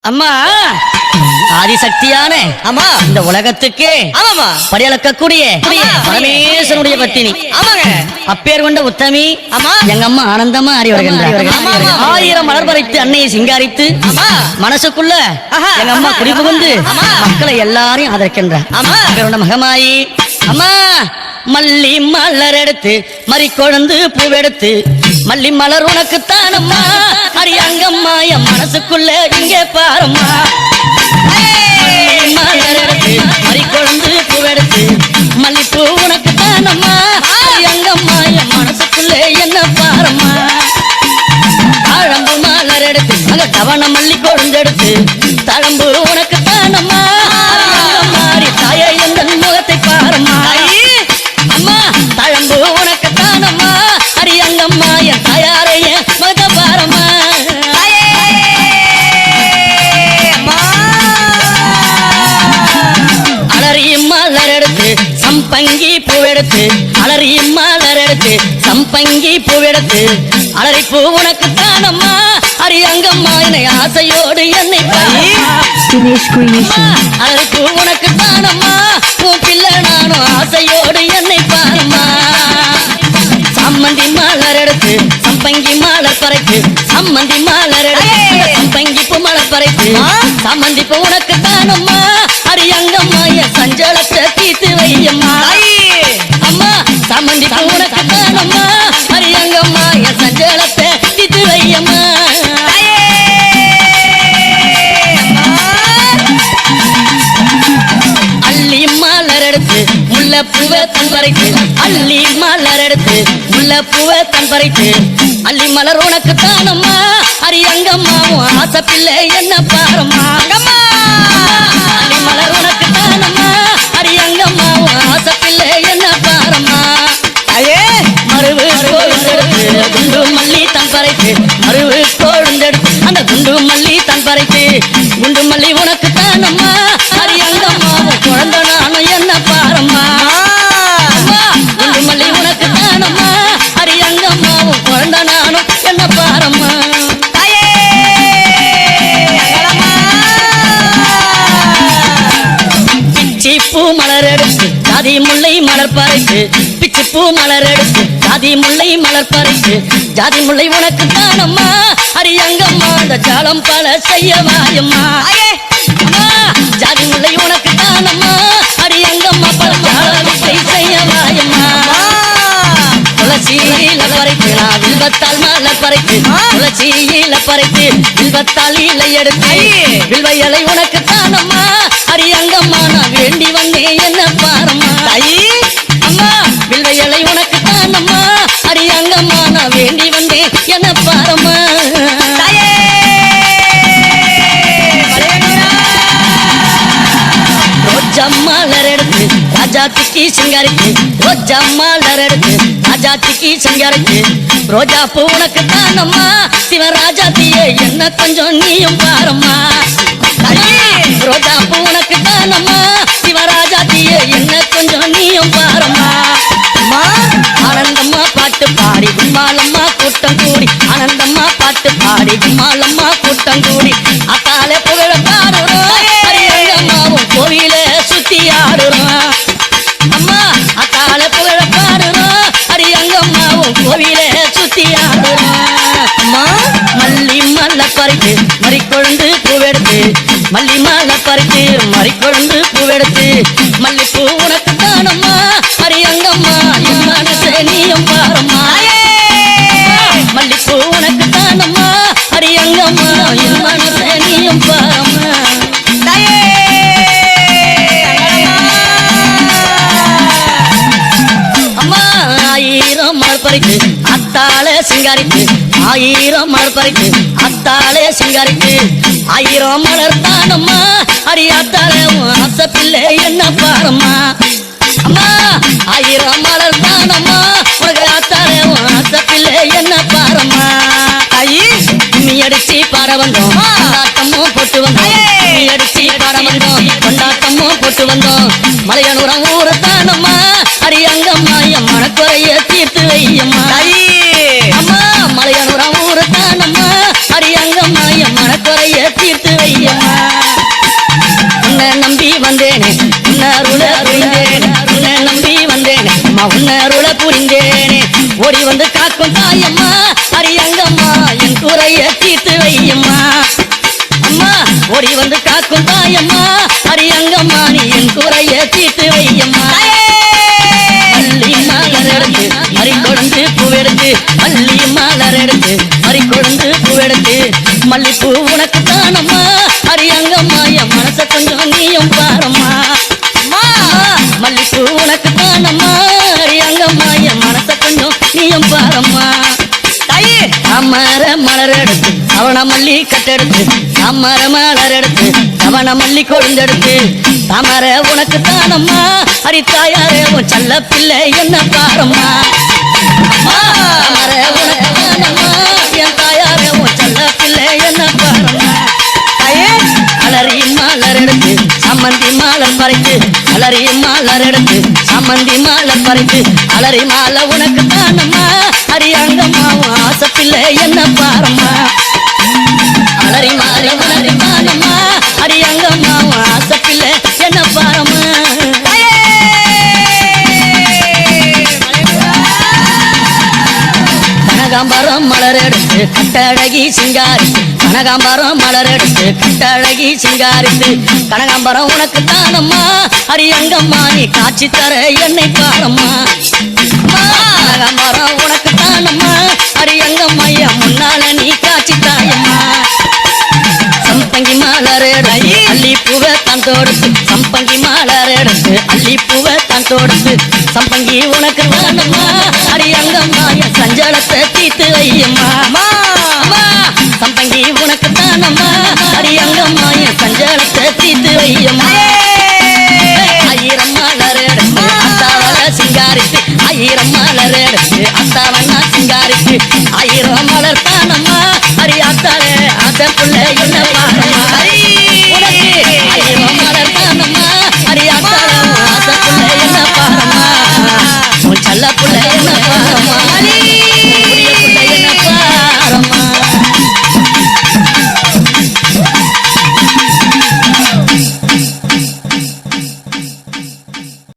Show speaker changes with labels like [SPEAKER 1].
[SPEAKER 1] அம்மா ஆதிசக்தியான
[SPEAKER 2] ஆமா
[SPEAKER 1] இந்த உலகத்துக்கே
[SPEAKER 2] ஆமாமா
[SPEAKER 1] படியளக்கக்கூடிய பரமேஸ்வரனுடைய பத்தினி
[SPEAKER 2] ஆமாங்க
[SPEAKER 1] அப்பேர் கொண்ட உத்தமி
[SPEAKER 2] ஆமா
[SPEAKER 1] எங்க அம்மா ஆனந்தமா ஆடி வருகின்றார்.
[SPEAKER 2] ஆமா, ஆமா.
[SPEAKER 1] ஆயிரம் மலர் பறித்து அன்னையை சிங்காரித்து
[SPEAKER 2] ஆமா
[SPEAKER 1] மனசுக்குள்ள
[SPEAKER 2] ஆஹா,
[SPEAKER 1] எங்க அம்மா
[SPEAKER 2] ஆஹா,
[SPEAKER 1] குடிபுகுந்து
[SPEAKER 2] ஆமா.
[SPEAKER 1] மக்களை எல்லாரையும் ஆதரிக்கின்றார்.
[SPEAKER 2] ஆமா.
[SPEAKER 1] அப்பேர் கொண்ட மகமாயி அம்மா மல்லி மலர் எடுத்து மறிக்கொழுந்து பூவெடுத்து மல்லி மலர் உனக்குத்தான் அம்மா அரியங்கம்மா என் மனசுக்குள்ள இங்கே பாரம்மா மலர் எடுத்து மறிக்கொழுந்து பூவெடுத்து மல்லிப்பூ உனக்குத்தான் அம்மா அரியங்கம்மா என் மனசுக்குள்ள என்ன பாரம்மா தாழம்பு மலர் எடுத்து அங்க தவண மல்லி கொழுந்தெடுத்து தழம்பு உனக்குத்தான் அம்மா மாறி தாயை எந்த முகத்தை பாரம்மா அம்மா தழம்பு உனக்குத்தான் அம்மா அரியங்கம்மா என் தாயாரைய மக பாரம்மா அலறி மலர் எடுத்து சம்பங்கி பூவெடுத்து அலறி மலர் எடுத்து சம்பங்கி பூவெடுத்து அலறி பூ உனக்குத்தான் அம்மா அரியங்கம்மா என்னை ஆசையோடு என்னை அலறி பூ உனக்குத்தான் அம்மா உன் பிள்ளை நானும் ஆசையோடு என்னை பாருமா சம்மந்தி மலர் எடுத்து சம்பங்கி மலர் பறைத்து சம்மந்தி மலர் எடுத்து சம்பங்கி பூ மலர் பறைத்து சம்மந்தி பூ உனக்குத்தான் அம்மா அரியங்கம்மா என் சஞ்சலத்தை தீர்த்து வையம்மா அம்மா சம்மந்தி பூ உனக்குத்தான் அம்மா அரியங்கம்மா என் சஞ்சலத்தை தீர்த்து வையம்மா அள்ளி மலர் எடுத்து முல்லைப்பூவை தன் பறித்து அள்ளி மலர் எடுத்து முல்லைப்பூவை தன் பறித்து அள்ளி மலர் உனக்கு தானம்மா அரியங்கம்மா உன் ஆசை பிள்ளை என்ன பாரம்மா அள்ளி மலர் உனக்கு தானம்மா அரியங்கம்மா உன் ஆசை பிள்ளை என்ன பாரம்மா மருவு கொழுந்தெடுத்து குண்டு மல்லி தன் பறித்து மருவு கொழுந்தெடுத்து அந்த குண்டு மல்லி தன் பறித்து குண்டு மல்லி உனக்கு தானம்மா அரியங்கம்மா உன் குழந்தை நானும் என்ன பாரம்மா குண்டு மல்லி உனக்கு தானம்மா அரியங்கம்மா உன் குழந்தை நானும் என்ன பாரம்மா பிச்சி பூ மலர் எடுத்து ஜாதி முல்லை மலர் பறித்து பிச்சி பூ மலர் எடுத்து ஜாதி முல்லை மலர் பறித்து ஜாதி முல்லை உனக்கு தானம்மா அரியங்கம்மா அந்த ஜாலம் பல செய்ய வாயம்மா ஜாதி முல்லை உனக்கு தானம்மா அரியங்கம்மா பல ஜாலத்தை செய்ய வாயம்மா துளசியில பறித்து நான் வில்வத்தால் மலர் பறித்து துளசியில பறித்து வில்வத்தால் இலை எடுத்து வில்வ இலை உனக்கு தானம்மா அரியங்கம்மா நான் வேண்டி வந்தேன் என்ன பாரம்மா அம்மா வில்வ இலை உனக்கு தானம்மா அரியங்கம்மா நான் வேண்டி வந்தேன் என்ன பாரம்மா ரோஜா மலர் எடுத்து ராஜாத்திக்கு சிங்காரிக்கு ரோஜா மலர் எடுத்து ராஜாத்திக்கு சிங்காரிக்கு ரோஜா பூ உனக்கு தானம்மா சிவராஜாத்தியே என்ன கொஞ்சம் நீயும் பாரம்மா ரோஜா பூ உனக்கு தானம்மா சிவராஜாத்தியே என்ன கொஞ்சம் நீயும் பாரம்மா ஆனந்தம்மா பாட்டு பாடி கும்மாலம்மா கூட்டம் கூடி ஆனந்தம்மா பாட்டு பாடி கும்மாலம்மா கூட்டம் கூடி அத்தாலே புகழ பாடுறோம் அரியங்கம்மாவும் கோவில சுத்தி ஆடுறோம் அம்மா அத்தாலே புகழ பாடுறோம் அரியங்கம்மாவும் கோவில சுத்தி ஆடுறோம் அம்மா மல்லி மல்ல பறித்து மறிக்கொழுந்து பூவெடுத்து மல்லி மல்ல பறித்து மறிக்கொழுந்து பூவெடுத்து மல்லிப்பூ உனக்கு தானம்மா அரியங்கம்மா என் மனசே நீயும் பாரம்மா மல்லிப்பூ உனக்கு தானம்மா அரியங்கம்மா என் மனசே நீயும் பாரம்மா அம்மா ஆயிரம் மலர் பறித்து அத்தாளே சிங்காரிக்கு ஆயிரம் மலர் பறித்து அத்தாளே சிங்காரிக்கு ஆயிரம் மலர் தானம்மா அரியாத்தாளே உன் ஆசை பிள்ளை என்ன பாரம்மா அம்மா ஆயிரம் மலர் தானம்மா உனக்கு ஆத்தாளே உன் ஆசை பிள்ளை என்ன பாரம்மா கும்மி அடிச்சு பாட வந்தோம் கொண்டாட்டமும் போட்டு வந்தோம் கும்மி அடிச்சு பாட வந்தோம் கொண்டாட்டமும் போட்டு வந்தோம் மலையனூரம் ஊரு தானம்மா அரியங்கம்மா என் மனக்குறைய தீர்த்து வையம்மா அம்மா மலையனூரம் ஊரு தானம்மா அரியங்கம்மா என் மனக்குறைய தீர்த்து வையம்மா காக்கும் தாயம்மா அரியங்கம்மா என் குறைய தீர்த்து வையம்மா அம்மா ஓடி வந்து காக்கும் தாயம்மா அரியங்கம்மா நீ என் குறைய தீர்த்து வையம்மா அள்ளி மலர் எடுத்து மறிக்கொழுந்து பூவெடுத்து அள்ளி மலர் எடுத்து மறிக்கொழுந்து பூவெடுத்து மல்லிப்பூ உனக்கு தானம்மா அரியங்கம்மா என் மனச கொஞ்சம் நீயும் பாரம்மா மல்லிப்பூ உனக்கு தானம்மா அரியங்கம்மா என் மனச கொஞ்சம் நீயும் பாரம்மா அமர மலர் எடுத்து அவன மல்லி கட்டெடுத்து அமர மலர் எடுத்து அவன மல்லி கொழுந்தெடுத்து தாமர உனக்கு தானம்மா அரித்தாயாரே உன் செல்ல பிள்ளை என்ன பாரம்மா தாமர உனக்கு தானம்மா என் தாயாரே உன் செல்ல பிள்ளை என்ன பாரம்மா அலறி மலர் எடுத்து சம்மந்தி மாலர் பறித்து அலறி மலர் எடுத்து சம்மந்தி மாலர் பறித்து அலறி மாலை உனக்கு தானம்மா அரியங்கம்மா ஆசை பிள்ளை என்ன பாரம்மா அலறி மாறி மலரி தானம்மா அரியங்கம்மா ஆசை பிள்ளை என்ன பாரம்மா கனகாம்பரம் மலர் எடுத்து கட்டழகி சிங்காரித்து கனகாம்பரம் மலர் எடுத்து கட்டழகி சிங்காரித்து கனகாம்பரம் உனக்கு தானம்மா அரியங்கம்மா நீ காட்சி தர என்னை பாரம்மா கனகாம்பரம் உனக்கு தானம்மா அரியங்கம்மா என் முன்னால நீ காட்சி தாயம்மா சம்பங்கி மலர் எடுத்து அள்ளி பூவை தான் தொடுத்து சம்பங்கி மலர் எடுத்து அள்ளி பூவை தான் தொடுத்து சம்பங்கி உனக்கு தானம்மா அரியங்கம்மா என் சஞ்சலத்தை தீர்த்து வையம்மா சம்பங்கி உனக்கு தானம்மா அரியங்கம்மா என் சஞ்சலத்தை தீர்த்து வையம்மா ஆயிரம் மலர் எடுத்து அத்தாவல சிங்காரித்து ஆயிரம் மலர் எடுத்து அத்தாவண்ணா சிங்காரித்து ஆயிரம் மலர் தானம்மா அரியாத்தாலே ஆசை புள்ள என்ன